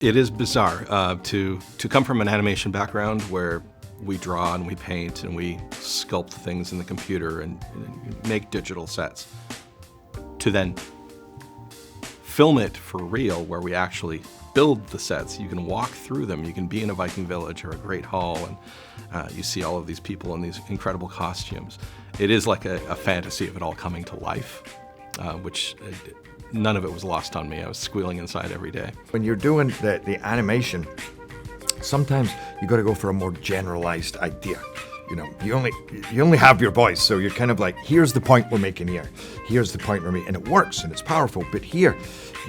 It is bizarre to come from an animation background where we draw and we paint and we sculpt things in the computer and make digital sets, to then film it for real where we actually build the sets. You can walk through them. You can be in a Viking village or a great hall, and you see all of these people in these incredible costumes. It is like a fantasy of it all coming to life, which none of it was lost on me. I was squealing inside every day. When you're doing the animation, sometimes you got to go for a more generalized idea. You know, you only have your voice, so you're kind of like, here's the point we're making here. Here's the point we're making, and it works and it's powerful. But here,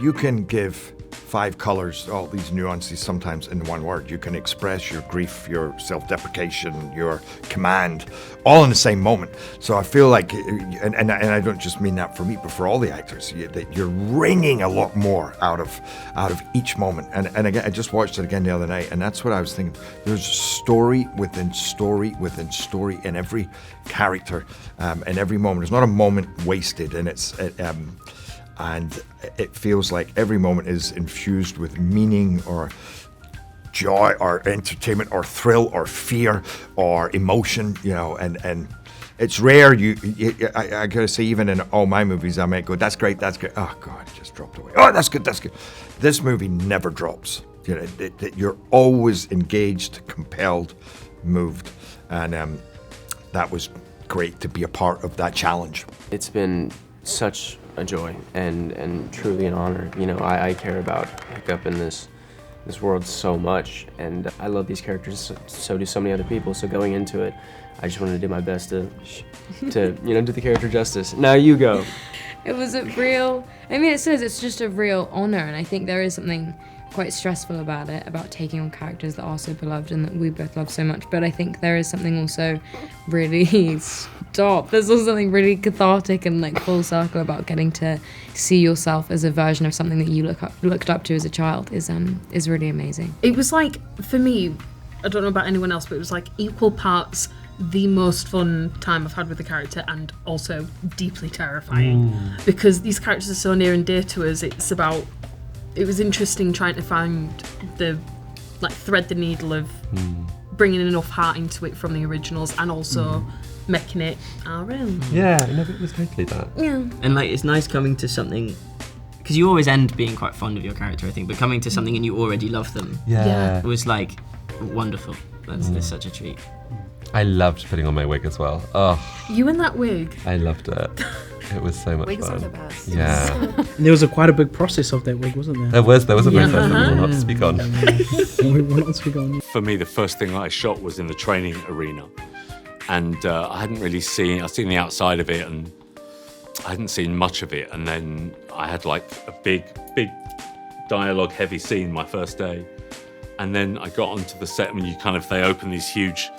you can give 5 colors, all these nuances sometimes in one word. You can express your grief, your self-deprecation, your command, all in the same moment. So I feel like, and I don't just mean that for me, but for all the actors, that you're wringing a lot more out of each moment. And again, I just watched it again the other night, and that's what I was thinking. There's story within story within story in every character, in every moment. There's not a moment wasted, and and it feels like every moment is infused with meaning or joy or entertainment or thrill or fear or emotion, you know, and it's rare. I gotta say, even in all my movies, I might go, that's great. Oh God, it just dropped away. Oh, that's good. This movie never drops. You know, you're always engaged, compelled, moved, and that was great to be a part of that challenge. It's been such a joy and truly an honor. You know, I care about Hiccup in this world so much, and I love these characters, so do so many other people. So going into it, I just wanted to do my best to you know, do the character justice. Now you go. It was a real, I mean, it says it's just a real honor, and I think there is something quite stressful about it, about taking on characters that are so beloved and that we both love so much. But I think there is something also really there's also something really cathartic and like full circle about getting to see yourself as a version of something that you looked up to as a child is really amazing. It was like, for me, I don't know about anyone else, but it was like equal parts the most fun time I've had with the character and also deeply terrifying. Because these characters are so near and dear to us. It was interesting trying to find thread the needle of bringing enough heart into it from the originals and also making it our own. Yeah, no, it was totally that. Yeah. And like, it's nice coming to something, because you always end being quite fond of your character, I think, but coming to something and you already love them. Yeah. It was like wonderful. It's such a treat. I loved putting on my wig as well. Oh, You in that wig? I loved it. It was so much Wigs fun. are the best. Yeah. There was quite a big process of that wig, wasn't there? There was a process that we will not speak on. We will not speak on. For me, the first thing that I shot was in the training arena. And I hadn't really I'd seen the outside of it and I hadn't seen much of it. And then I had like a big dialogue heavy scene my first day. And then I got onto the set and they open these huge,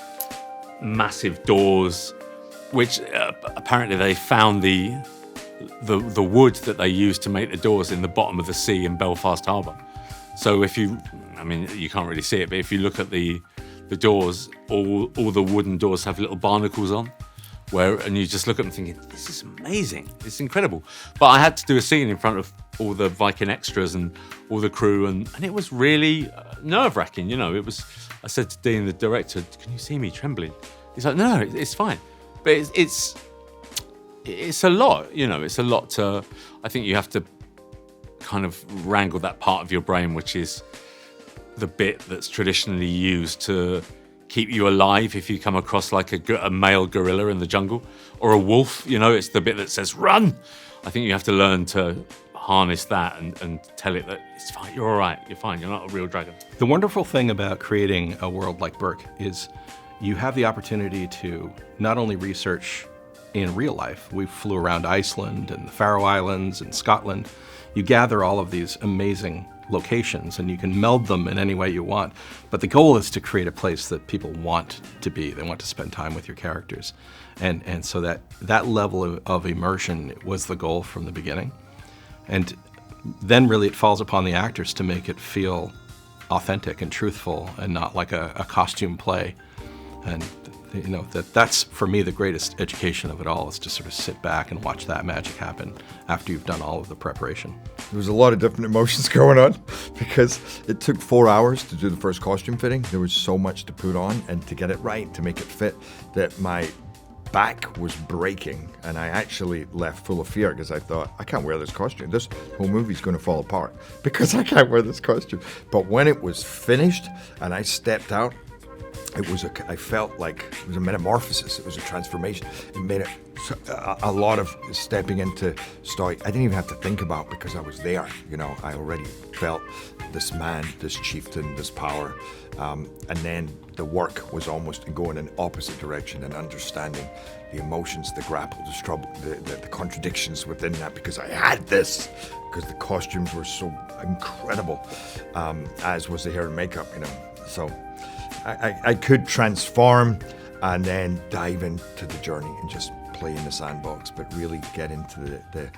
massive doors, which apparently they found the wood that they used to make the doors in the bottom of the sea in Belfast Harbour. So you can't really see it, but if you look at the doors, all the wooden doors have little barnacles on, and you just look at them thinking, this is amazing, it's incredible. But I had to do a scene in front of all the Viking extras and all the crew, and it was really nerve-wracking. You know, I said to Dean, the director, can you see me trembling? He's like, no, it's fine. But it's a lot, you know, it's a lot to, I think you have to kind of wrangle that part of your brain, which is the bit that's traditionally used to keep you alive if you come across like a male gorilla in the jungle or a wolf, you know, it's the bit that says run. I think you have to learn to harness that and tell it that it's fine, you're all right, you're fine, you're not a real dragon. The wonderful thing about creating a world like Berk is you have the opportunity to not only research in real life. We flew around Iceland and the Faroe Islands and Scotland. You gather all of these amazing locations and you can meld them in any way you want. But the goal is to create a place that people want to be. They want to spend time with your characters. And so that level of immersion was the goal from the beginning. And then really it falls upon the actors to make it feel authentic and truthful and not like a costume play. And You know, that's for me the greatest education of it all, is to sort of sit back and watch that magic happen after you've done all of the preparation. There was a lot of different emotions going on because it took 4 hours to do the first costume fitting. There was so much to put on and to get it right, to make it fit, that my back was breaking, and I actually left full of fear because I thought, I can't wear this costume. This whole movie's going to fall apart because I can't wear this costume. But when it was finished and I stepped out, I felt like it was a metamorphosis. It was a transformation. It made it a lot of stepping into story. I didn't even have to think about, because I was there. You know, I already felt this man, this chieftain, this power. And then the work was almost going in opposite direction, and understanding the emotions, the grapple, the struggle, the contradictions within that, because I had this, because the costumes were so incredible, as was the hair and makeup, you know. So I could transform and then dive into the journey and just play in the sandbox, but really get into the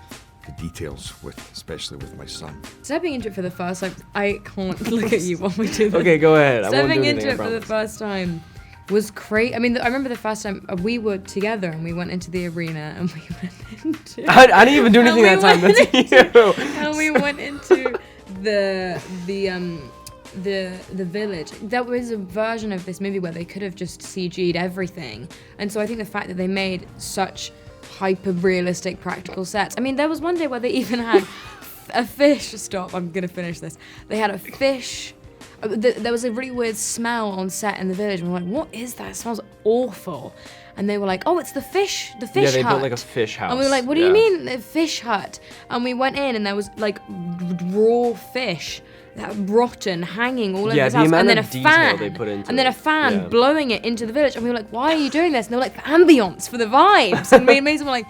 details, especially with my son. Stepping into it for the first time, I can't look at you while we do this. Okay, go ahead. Stepping into it for the first time was crazy. I mean, I remember the first time we were together and we went into the arena and we went into... I didn't even do anything that time. That's you. And we went into the village. There was a version of this movie where they could have just CG'd everything, and so I think the fact that they made such hyper-realistic practical sets. I mean, there was one day where they even had a fish. Stop, I'm gonna finish this. They had a fish. There was a really weird smell on set in the village, and we're like, what is that? It smells awful. And they were like, oh, it's the fish hut. Yeah, they built like a fish house. And we were like, what do you mean, a fish hut? And we went in, and there was like raw fish, rotten, hanging all over his house, and then a fan blowing it into the village. And we were like, why are you doing this? And they were like, for ambience, for the vibes. And me and Mason were like,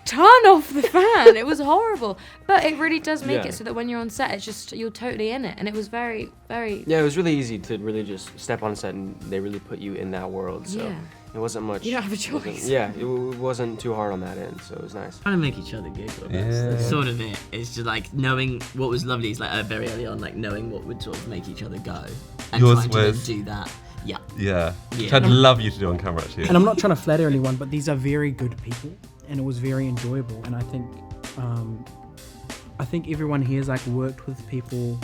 turn off the fan. It was horrible, but it really does make it so that when you're on set, it's just, you're totally in it, and it was very, very... Yeah, it was really easy to really just step on set, and they really put you in that world, so it wasn't much... You don't have a choice. It wasn't too hard on that end, so it was nice. Trying to make each other giggle, that's sort of it. It's just like knowing what was lovely is like very early on, like knowing what would sort of make each other go, and Yours trying to then do that. Yeah. Which I'd love you to do on camera actually. And I'm not trying to flatter anyone, but these are very good people, and it was very enjoyable. And I think everyone here has like worked with people,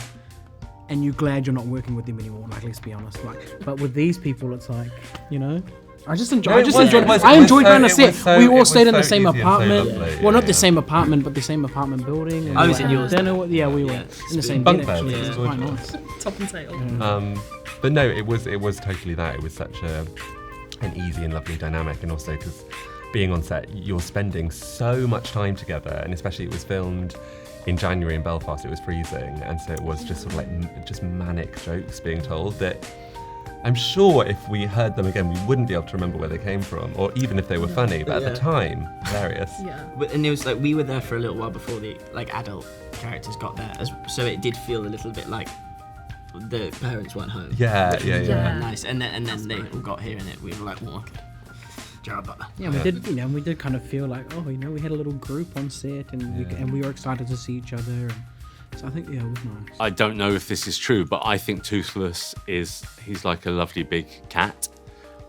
and you're glad you're not working with them anymore. Like, let's be honest. Like, but with these people, it's like, you know, I enjoyed going to set. We all stayed in the same apartment. Well, not the same apartment, but the same apartment building. I was in yours. Yeah, we were in the same bunk bed. beds. Actually. It was Quite gorgeous. nice. Top and tail. But no, it was totally that. It was such an easy and lovely dynamic, and also because being on set, you're spending so much time together, and especially it was filmed in January in Belfast. It was freezing, and so it was just sort of like just manic jokes being told that I'm sure if we heard them again, we wouldn't be able to remember where they came from, or even if they were funny. But at the time, hilarious. And it was like we were there for a little while before the like adult characters got there, so it did feel a little bit like the parents weren't home. Yeah. Nice. And then they all got here, and we were like, well, okay. Gerard Butler. Yeah, we did. You know, we did kind of feel like, oh, you know, we had a little group on set, and we were excited to see each other. And so I think, it was nice. I don't know if this is true, but I think Toothless he's like a lovely big cat,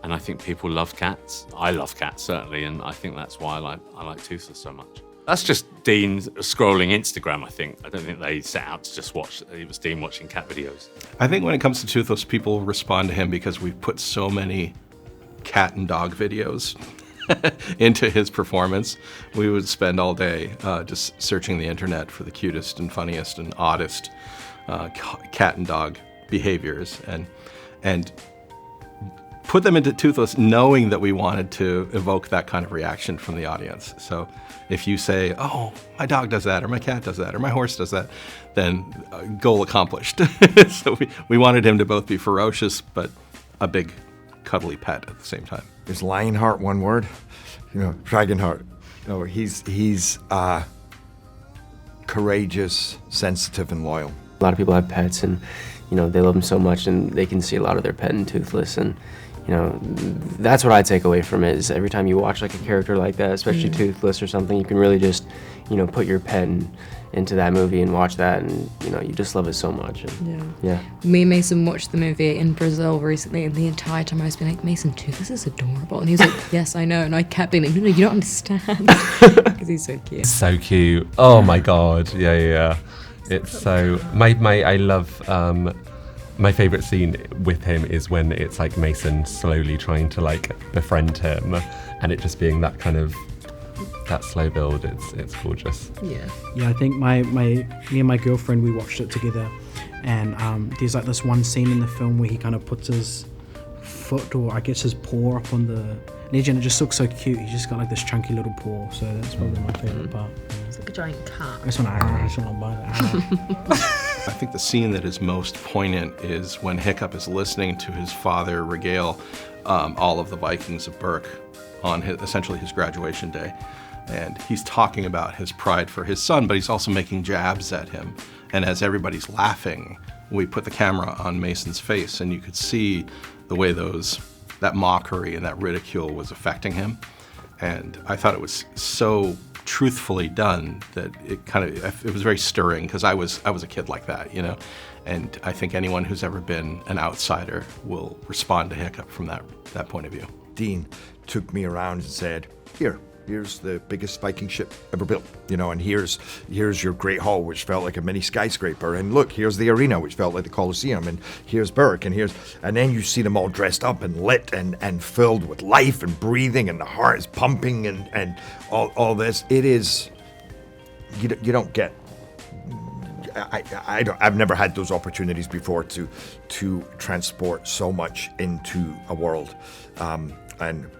and I think people love cats. I love cats certainly, and I think that's why I like Toothless so much. That's just Dean scrolling Instagram, I think. I don't think they set out to just watch. It was Dean watching cat videos. I think when it comes to Toothless, people respond to him because we've put so many cat and dog videos into his performance. We would spend all day just searching the internet for the cutest and funniest and oddest cat and dog behaviors, and put them into Toothless, knowing that we wanted to evoke that kind of reaction from the audience. So if you say, oh, my dog does that, or my cat does that, or my horse does that, then goal accomplished. So we wanted him to both be ferocious, but a big cuddly pet at the same time. Is Lionheart one word? You know, Dragonheart. No, he's courageous, sensitive, and loyal. A lot of people have pets, and you know they love them so much, and they can see a lot of their pet in Toothless, and you you know, that's what I take away from it, is every time you watch like a character like that, especially Toothless or something, you can really just, you know, put your pen into that movie and watch that, and you know, you just love it so much. And, yeah. Me and Mason watched the movie in Brazil recently, and the entire time I was being like, Mason, Toothless is adorable. And he was like, yes, I know. And I kept being like, no, you don't understand. Because he's so cute. So cute. Oh my God. Yeah. It's so, I love, my favorite scene with him is when it's like Mason slowly trying to like befriend him, and it just being that kind of, that slow build. It's gorgeous. Yeah. Yeah, I think me and my girlfriend, we watched it together, and there's like this one scene in the film where he kind of puts his foot, or I guess his paw, up on the edge, and it just looks so cute. He's just got like this chunky little paw, so that's probably my favorite part. It's like a giant cat. I just want to buy that. I think the scene that is most poignant is when Hiccup is listening to his father regale all of the Vikings of Berk on essentially his graduation day. And he's talking about his pride for his son, but he's also making jabs at him. And as everybody's laughing, we put the camera on Mason's face, and you could see the way that mockery and that ridicule was affecting him. And I thought it was so truthfully done that it was very stirring, because I was a kid like that, you know. And I think anyone who's ever been an outsider will respond to Hiccup from that point of view. Dean took me around and said, here's the biggest Viking ship ever built, you know, and here's your Great Hall, which felt like a mini skyscraper, and look, here's the arena, which felt like the Colosseum, and here's Berk, and then you see them all dressed up and lit and filled with life and breathing, and the heart is pumping, and all this. It is, you don't get, I've never had those opportunities before to transport so much into a world, and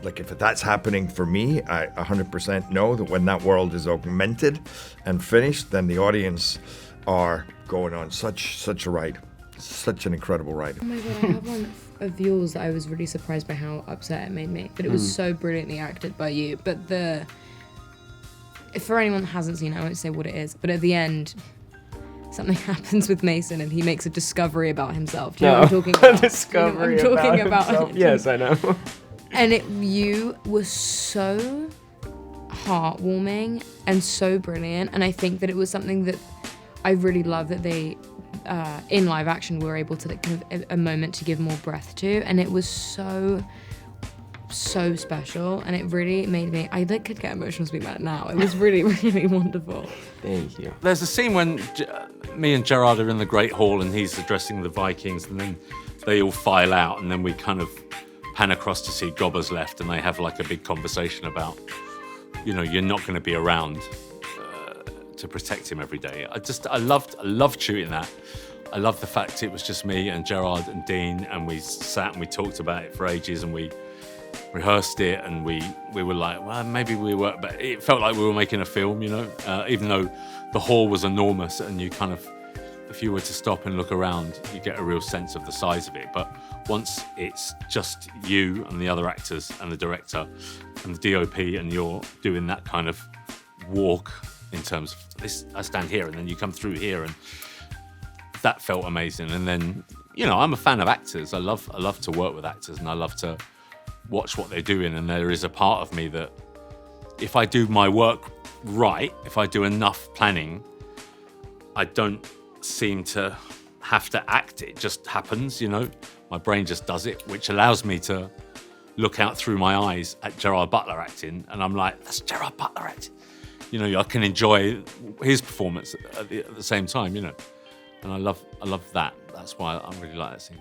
like, if that's happening for me, I 100% know that when that world is augmented and finished, then the audience are going on such a ride, such an incredible ride. Oh my God, I have one of yours that I was really surprised by how upset it made me, but it was so brilliantly acted by you. But for anyone that hasn't seen it, I won't say what it is, but at the end, something happens with Mason, and he makes a discovery about himself. Do you know what I'm talking about? Discovery about himself. Yes, I know. And you were so heartwarming and so brilliant, and I think that it was something that I really love that they, in live action, were able to kind of a moment to give more breath to, and it was so special, and it really made me, I could get emotional speaking about it now. It was really, really wonderful. Thank you. There's a scene when me and Gerard are in the Great Hall, and he's addressing the Vikings, and then they all file out, and then we kind of pan across to see Gobbers left, and they have like a big conversation about, you know, you're not going to be around to protect him every day. I loved shooting that. I loved the fact it was just me and Gerard and Dean, and we sat and we talked about it for ages, and we rehearsed it, and we were like, well, maybe we were, but it felt like we were making a film, you know, even though the hall was enormous, and you kind of, if you were to stop and look around, you get a real sense of the size of it. But once it's just you and the other actors and the director and the DOP, and you're doing that kind of walk in terms of this, I stand here and then you come through here, and that felt amazing. And then, you know, I'm a fan of actors. I love to work with actors, and I love to watch what they're doing. And there is a part of me that, if I do my work right, if I do enough planning, I don't seem to have to act. It just happens, you know. My brain just does it, which allows me to look out through my eyes at Gerard Butler acting, and I'm like, that's Gerard Butler acting. You know, I can enjoy his performance at the same time, you know. And I love that. That's why I really like that scene.